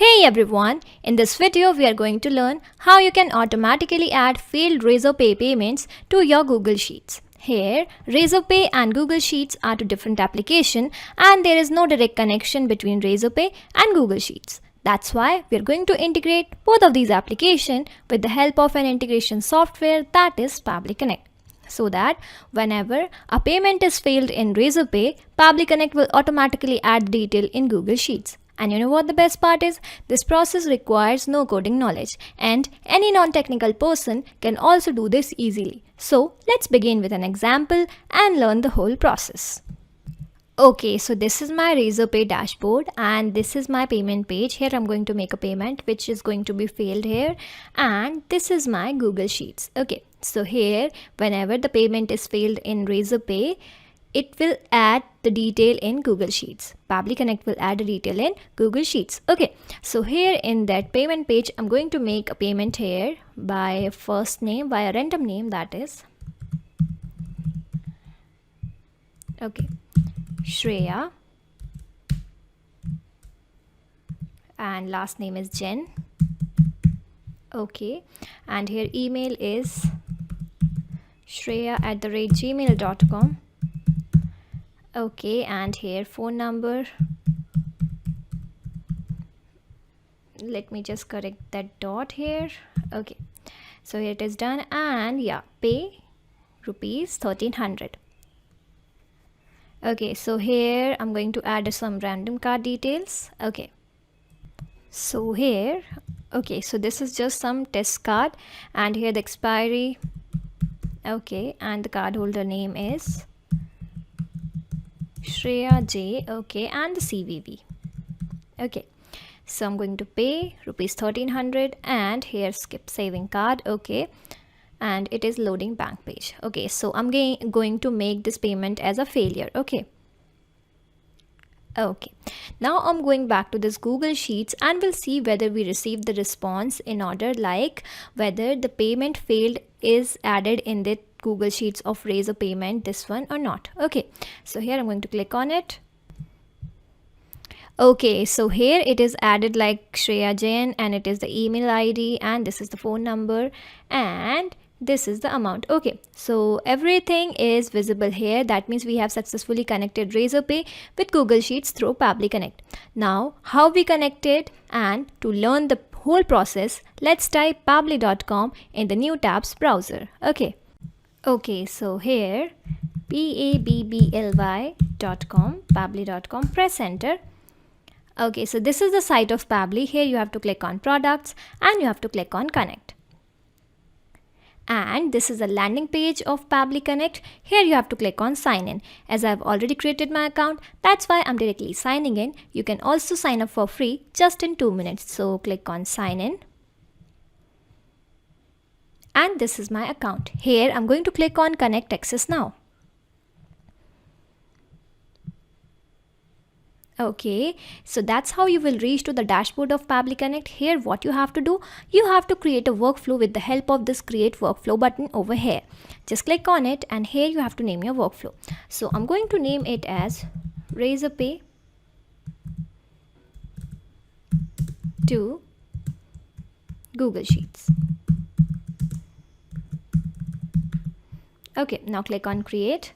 Hey everyone, in this video we are going to learn how you can automatically add failed Razorpay payments to your Google Sheets. Here, Razorpay and Google Sheets are two different applications and there is no direct connection between Razorpay and Google Sheets. That's why we are going to integrate both of these applications with the help of an integration software that is Pabbly Connect. So that whenever a payment is failed in Razorpay, Pabbly Connect will automatically add the detail in Google Sheets. And you know what the best part is? This process requires no coding knowledge and any non-technical person can also do this easily. So let's begin with an example and learn the whole process. Okay, so this is my Razorpay dashboard and this is my payment page. Here I'm going to make a payment which is going to be failed here, and this is my Google Sheets. Okay, so here whenever the payment is failed in Razorpay, it will add the detail in Google Sheets. Pabbly Connect will add a detail in Google Sheets. Okay, so here in that payment page, I'm going to make a payment here by first name, by a random name, that is okay, Shreya, and last name is Jen. Okay, and here email is shreya@gmail.com. Okay, and here phone number, let me just correct that dot here. Okay, so here it is done, and yeah, pay rupees 1300. Okay, so here I'm going to add some random card details. Okay, so here, okay, so this is just some test card, and here the expiry. Okay, and the card holder name is Shreya J. Okay, and the CVV. Okay, so I'm going to pay rupees 1300, and here skip saving card. Okay, and it is loading bank page. Okay, so I'm going to make this payment as a failure. Okay, now I'm going back to this Google Sheets and we'll see whether we received the response in order, like whether the payment failed is added in the Google Sheets of Razor payment, this one or not. Okay, so here I'm going to click on it. Okay, so here it is added like Shreya Jain, and it is the email ID, and this is the phone number, and this is the amount. Okay, so everything is visible here. That means we have successfully connected Razorpay with Google Sheets through Pabbly Connect. Now, how we connected, and to learn the whole process, let's type pabbly.com in the new tabs browser. Okay, so here pabbly.com, pabbly.com, press enter. Okay, so this is the site of Pabbly. Here you have to click on products and you have to click on connect. And this is the landing page of Pabbly Connect. Here you have to click on sign in. As I've already created my account, that's why I'm directly signing in. You can also sign up for free just in 2 minutes. So click on sign in. And this is my account. Here I'm going to click on connect access now. Okay, so that's how you will reach to the dashboard of Pabbly Connect. Here what you have to do, you have to create a workflow with the help of this create workflow button over here. Just click on it and here you have to name your workflow. So I'm going to name it as Razorpay to Google Sheets. Okay, now click on create.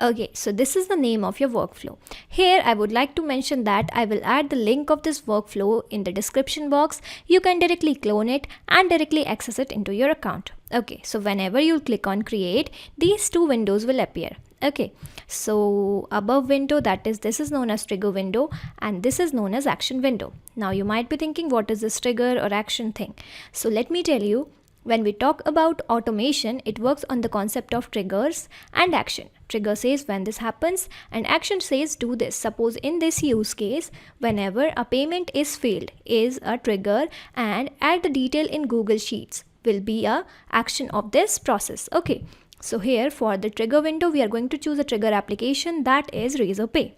Okay, so this is the name of your workflow. Here I would like to mention that I will add the link of this workflow in the description box. You can directly clone it and directly access it into your account. Okay, so whenever you click on create, these two windows will appear. Okay, so above window, that is, this is known as trigger window and this is known as action window. Now you might be thinking, what is this trigger or action thing? So let me tell you. When we talk about automation, it works on the concept of triggers and action. Trigger says when this happens and action says do this. Suppose in this use case, whenever a payment is failed is a trigger and add the detail in Google Sheets will be a action of this process. Okay, so here for the trigger window, we are going to choose a trigger application, that is Razorpay.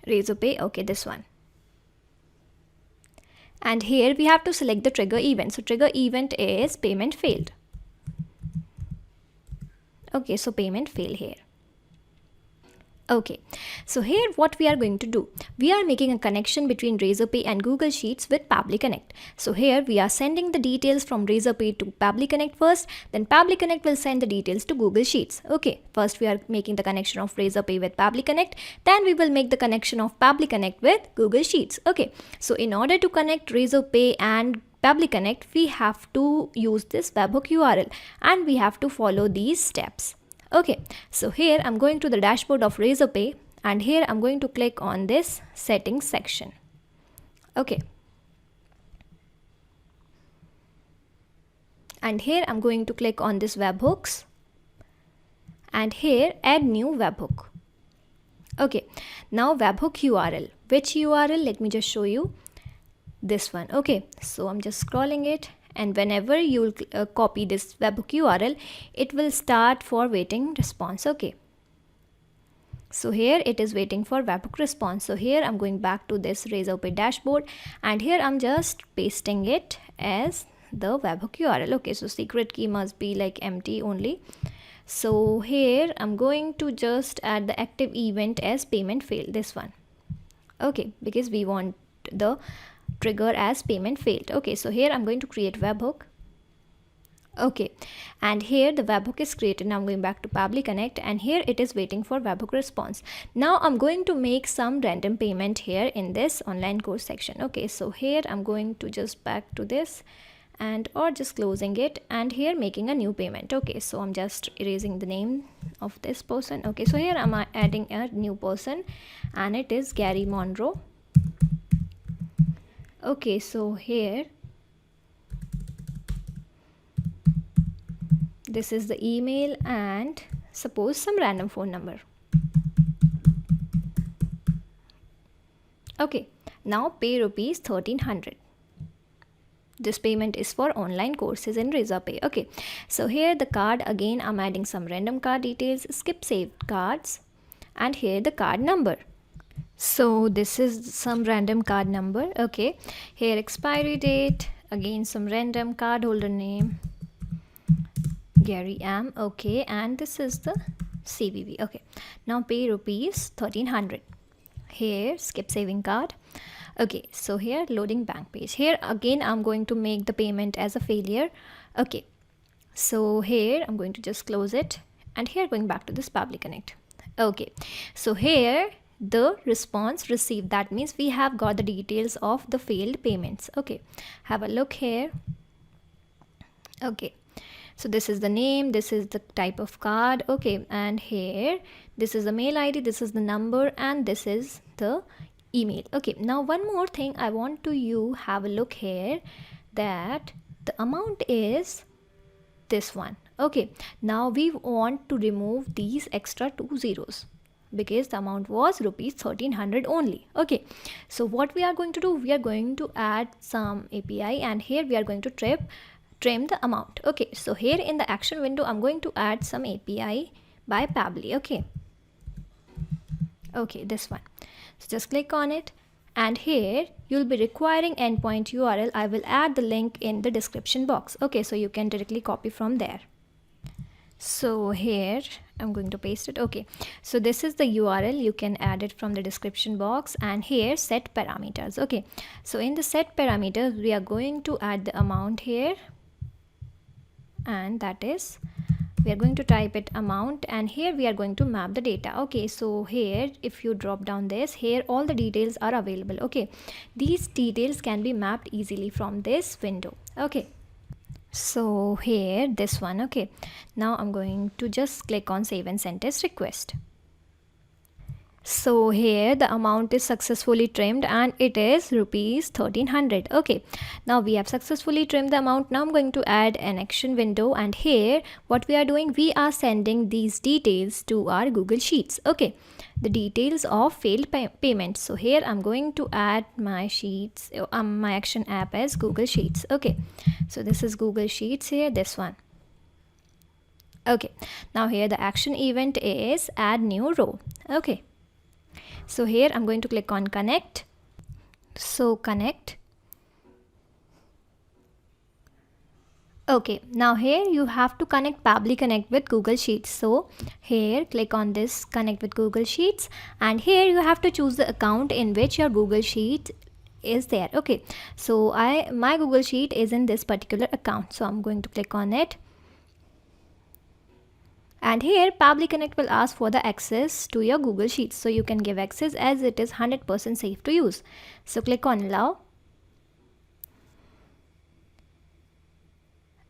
Razorpay, okay, this one. And here we have to select the trigger event. So trigger event is payment failed. Okay, so payment fail here. Okay, so here what we are going to do, we are making a connection between Razorpay and Google Sheets with Pabbly Connect. So here we are sending the details from Razorpay to Pabbly Connect first, then Pabbly Connect will send the details to Google Sheets. Okay, first we are making the connection of Razorpay with Pabbly Connect, then we will make the connection of Pabbly Connect with Google Sheets. Okay, so in order to connect Razorpay and Pabbly Connect, we have to use this webhook URL and we have to follow these steps. Okay, so here I'm going to the dashboard of Razorpay and here I'm going to click on this settings section. Okay, and here I'm going to click on this webhooks and here add new webhook. Okay, now webhook URL, which URL? Let me just show you this one. Okay, so I'm just scrolling it, and whenever you will copy this webhook URL, it will start for waiting response. Okay, so here it is waiting for webhook response. So here I'm going back to this Razorpay dashboard and here I'm just pasting it as the webhook URL. Okay, so secret key must be like empty only. So here I'm going to just add the active event as payment failed, this one. Okay, because we want the trigger as payment failed. Okay, so here I'm going to create webhook. Okay, and here the webhook is created. Now I'm going back to Pabbly Connect and here it is waiting for webhook response. Now I'm going to make some random payment here in this online course section. Okay, so here I'm going to just back to this and or just closing it and here making a new payment. Okay, so I'm just erasing the name of this person. Okay, so here I'm adding a new person and it is 𝗪𝗵𝘆. Okay, so here this is the email and suppose some random phone number. Okay, now pay rupees 1300. This payment is for online courses in Razorpay. Okay, so here the card, again I'm adding some random card details, skip saved cards, and here the card number. So this is some random card number. Okay, here expiry date, again some random card holder name, 𝗪𝗵𝘆. Okay, and this is the CVV. Okay, now pay rupees 1300. Here skip saving card. Okay, so here loading bank page. Here again I'm going to make the payment as a failure. Okay, so here I'm going to just close it and here going back to this Pabbly Connect. Okay, so here the response received, that means we have got the details of the failed payments. Okay, have a look here. Okay, so this is the name, this is the type of card. Okay, and here this is the mail ID, this is the number, and this is the email. Okay, now one more thing I want to you have a look here, that the amount is this one. Okay, now we want to remove these extra 2 zeros because the amount was rupees 1300 only. Okay, so what we are going to do, we are going to add some API and here we are going to trim the amount. Okay, so here in the action window I'm going to add some API by Pabbly. Okay, this one. So just click on it and here you'll be requiring endpoint URL. I will add the link in the description box. Okay, so you can directly copy from there. So here I'm going to paste it. Okay, so this is the URL, you can add it from the description box, and here set parameters. Okay, so in the set parameters we are going to add the amount here, and that is we are going to type it amount, and here we are going to map the data. Okay, so here if you drop down this, here all the details are available. Okay, these details can be mapped easily from this window. Okay, so here this one. Okay, now I'm going to just click on save and send test request. So here the amount is successfully trimmed and it is rupees 1300. Okay, now we have successfully trimmed the amount. Now I'm going to add an action window, and here what we are doing, we are sending these details to our Google Sheets. Okay, the details of failed payment. So here I'm going to add my sheets, my action app as Google Sheets. Okay, so this is Google Sheets here, this one. Okay, now here the action event is add new row. Okay, so here I'm going to click on connect. So connect. Okay, now here you have to connect Pabbly Connect with Google Sheets. So here click on this connect with Google Sheets, and here you have to choose the account in which your Google Sheet is there. Okay, so my Google Sheet is in this particular account, so I'm going to click on it. And here Pabbly Connect will ask for the access to your Google Sheets, so you can give access as it is 100% safe to use. So click on allow.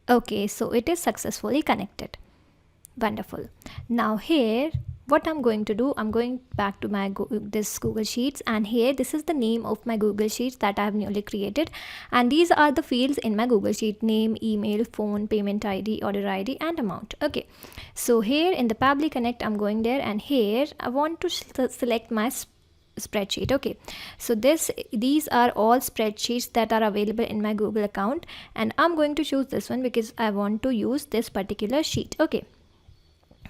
Okay, so it is successfully connected. Wonderful. Now here what I'm going to do, I'm going back to my this Google Sheets, and here this is the name of my Google Sheets that I have newly created, and these are the fields in my Google Sheet: name, email, phone, payment ID, order ID, and amount. Okay, so here in the Pabbly Connect I'm going there, and here I want to select my spreadsheet. Okay, so these are all spreadsheets that are available in my Google account, and I'm going to choose this one because I want to use this particular sheet. Okay,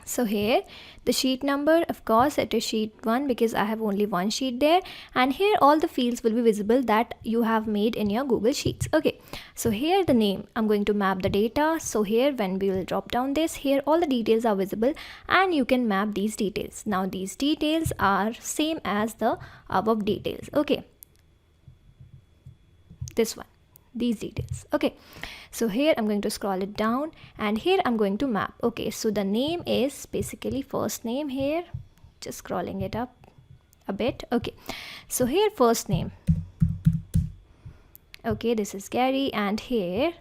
so here the sheet number, of course it is sheet 1 because I have only one sheet there, and here all the fields will be visible that you have made in your Google Sheets. Okay, so here the name, I'm going to map the data. So here when we will drop down this, here all the details are visible and you can map these details. Now these details are same as the above details. Okay, this one, these details. Okay, so here I'm going to scroll it down, and here I'm going to map. Okay, so the name is basically first name. Here just scrolling it up a bit. Okay, so here first name, okay, this is Gary, and here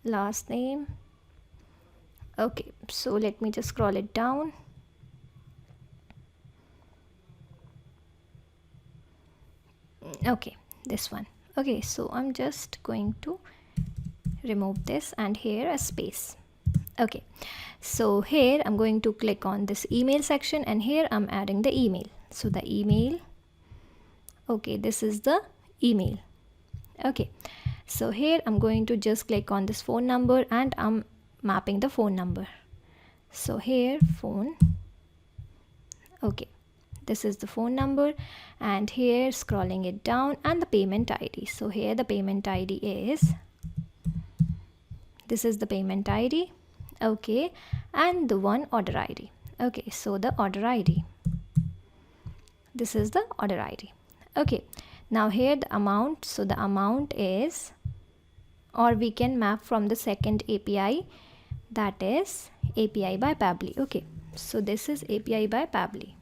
last name. Okay, so let me just scroll it down. Okay, this one. Okay, so I'm just going to remove this, and here a space. Okay, so here I'm going to click on this email section, and here I'm adding the email. So the email, okay, this is the email. Okay, so here I'm going to just click on this phone number, and I'm mapping the phone number. So here phone, okay, this is the phone number, and here scrolling it down, and the payment ID. So here the payment ID is, this is the payment ID. Okay, and the one order ID. Okay, so the order ID, this is the order ID. Okay, now here the amount. So the amount is, or we can map from the second API, that is API by Pabbly. Okay, so this is API by Pabbly.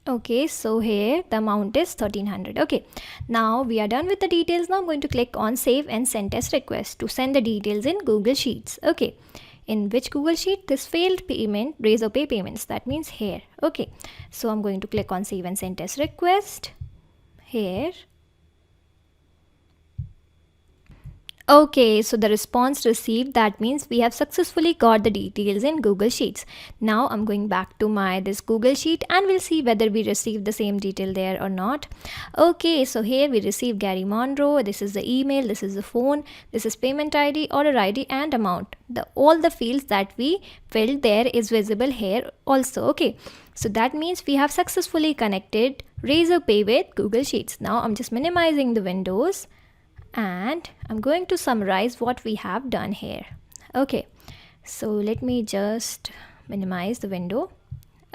Okay, so here the amount is 1300. Okay, now we are done with the details. Now I'm going to click on save and send test request to send the details in Google Sheets. Okay, in which Google Sheet? This failed payment, Razorpay payments, that means here. Okay, so I'm going to click on save and send test request here. Okay, so the response received, that means we have successfully got the details in Google Sheets. Now I'm going back to this Google Sheet, and we'll see whether we received the same detail there or not. Okay, so here we received 𝗪𝗆𝗆. This is the email, this is the phone, this is payment ID, order ID, and amount. All the fields that we filled there is visible here also. Okay, so that means we have successfully connected Razorpay with Google Sheets. Now I'm just minimizing the windows, and I'm going to summarize what we have done here. Okay, so let me just minimize the window.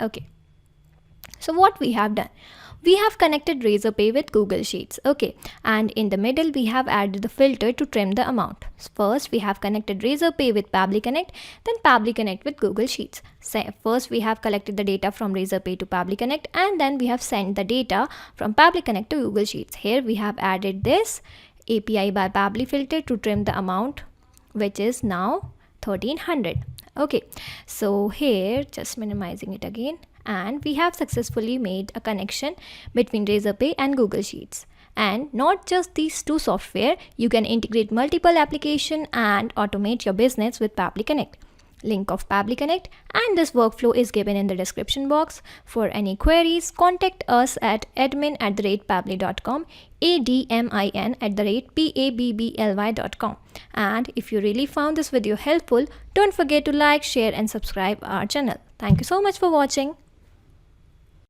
Okay, so what we have done, we have connected Razorpay with Google Sheets. Okay, and in the middle we have added the filter to trim the amount. First we have connected Razorpay with Pabbly Connect, then Pabbly Connect with Google Sheets. First we have collected the data from Razorpay to Pabbly Connect, and then we have sent the data from Pabbly Connect to Google Sheets. Here we have added this API by Pabbly filter to trim the amount, which is now 1300. Okay, so here just minimizing it again, and we have successfully made a connection between Razorpay and Google Sheets. And not just these two software, you can integrate multiple applications and automate your business with Pabbly Connect. Link of Pabbly Connect and this workflow is given in the description box. For any queries, contact us at admin@pabbly.com, admin@pabbly.com. And if you really found this video helpful, don't forget to like, share and subscribe our channel. Thank you so much for watching.